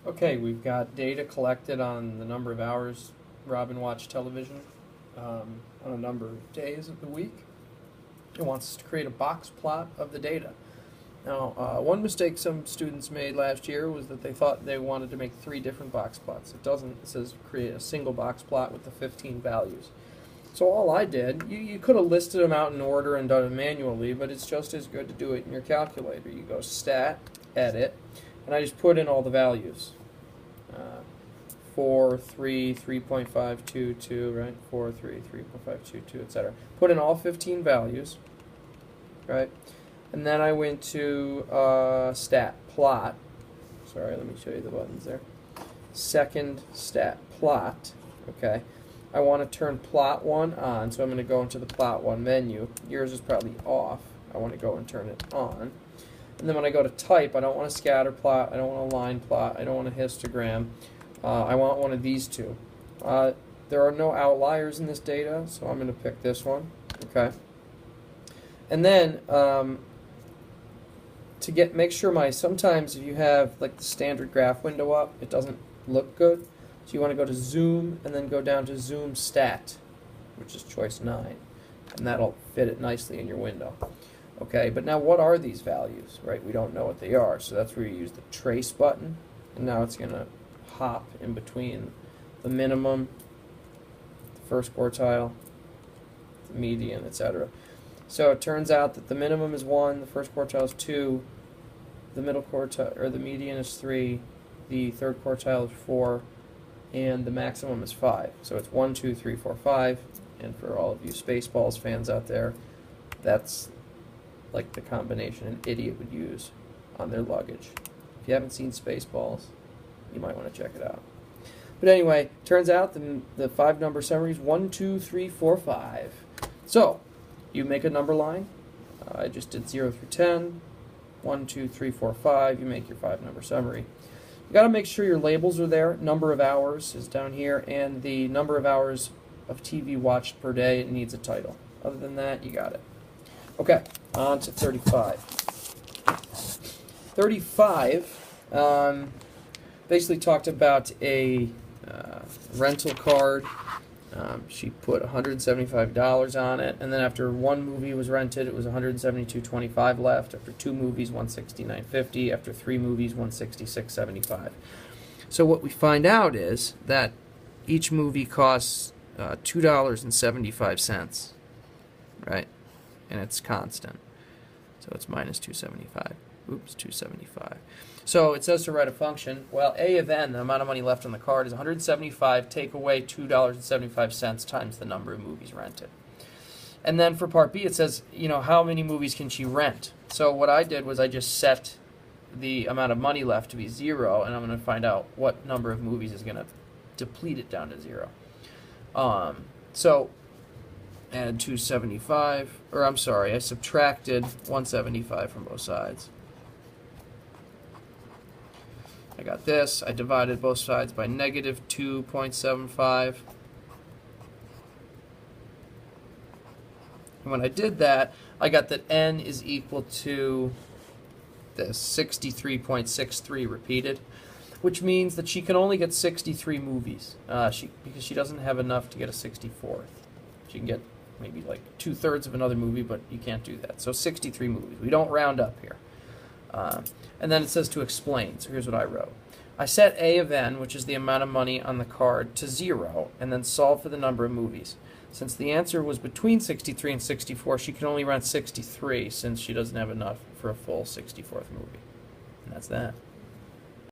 Okay, we've got data collected on the number of hours Robin watched television on a number of days of the week. It wants us to create a box plot of the data. Now, one mistake some students made last year was that they thought they wanted to make 3 different box plots. It doesn't. It says create a single box plot with the 15 values. So all I did, you could have listed them out in order and done it manually, but it's just as good to do it in your calculator. You go Stat, Edit, and I just put in all the values. 4, 3, 3.522, right? 4, 3, 3.522, etc. Put in all 15 values, right? And then I went to Stat Plot. Sorry, let me show you the buttons there. Second Stat Plot, okay? I want to turn Plot 1 on, so I'm going to go into the Plot 1 menu. Yours is probably off. I want to go and turn it on. And then when I go to type, I don't want a scatter plot, I don't want a line plot, I don't want a histogram. I want one of these two. There are no outliers in this data, so I'm going to pick this one. Okay. And then to make sure sometimes if you have like the standard graph window up, it doesn't look good. So you want to go to Zoom and then go down to Zoom Stat, which is choice 9, and that'll fit it nicely in your window. Okay, but now what are these values, right? We don't know what they are, so that's where you use the trace button, and now it's going to hop in between the minimum, the first quartile, the median, etc. So it turns out that the minimum is 1, the first quartile is 2, the middle quartile, or the median is 3, the third quartile is 4, and the maximum is 5. So it's 1, 2, 3, 4, 5, and for all of you Spaceballs fans out there, that's like the combination an idiot would use on their luggage. If you haven't seen Spaceballs, you might want to check it out. But anyway, turns out the 5-number summary is 1, 2, 3, 4, 5. So you make a number line. I just did 0 through 10. 1, 2, 3, 4, 5. You make your 5-number summary. You got to make sure your labels are there. Number of hours is down here, and the number of hours of TV watched per day. It needs a title. Other than that, you got it. Okay, on to 35. 35 basically talked about a rental card. She put $175 on it, and then after 1 movie was rented, it was $172.25 left. After 2 movies, $169.50. After 3 movies, $166.75. So what we find out is that each movie costs $2.75, right? And it's constant, so it's minus 275. Oops, 275. So it says to write a function. Well, A of n, the amount of money left on the card, is 175. Take away $2.75 times the number of movies rented. And then for part B, it says, how many movies can she rent? So what I did was I just set the amount of money left to be 0, and I'm going to find out what number of movies is going to deplete it down to 0. So add 275, or I'm sorry, I subtracted 175 from both sides. I got this. I divided both sides by negative 2.75. And when I did that, I got that n is equal to this 63.63 repeated, which means that she can only get 63 movies because she doesn't have enough to get a 64th. She can get maybe like 2/3 of another movie, but you can't do that. So 63 movies. We don't round up here. And then it says to explain. So here's what I wrote. I set A of n, which is the amount of money on the card, to 0, and then solve for the number of movies. Since the answer was between 63 and 64, she can only rent 63 since she doesn't have enough for a full 64th movie. And that's that.